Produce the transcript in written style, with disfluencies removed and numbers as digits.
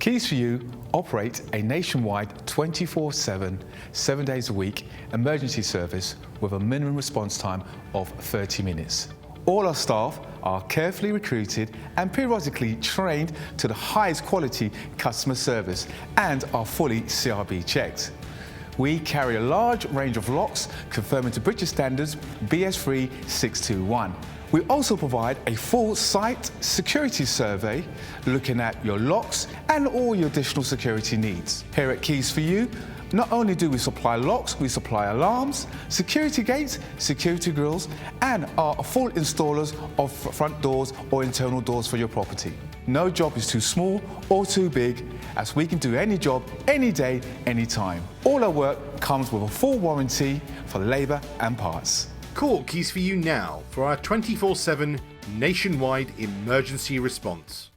Keys for You operate a nationwide 24/7, 7 days a week emergency service with a minimum response time of 30 minutes. All our staff are carefully recruited and periodically trained to the highest quality customer service and are fully CRB checked. We carry a large range of locks conforming to British standards BS3 621. We also provide a full site security survey looking at your locks and all your additional security needs. Here at Keys for You, not only do we supply locks, we supply alarms, security gates, security grills, and are full installers of front doors or internal doors for your property. No job is too small or too big, as we can do any job, any day, anytime. All our work comes with a full warranty for labour and parts. Call Keys for You now for our 24/7 nationwide emergency response.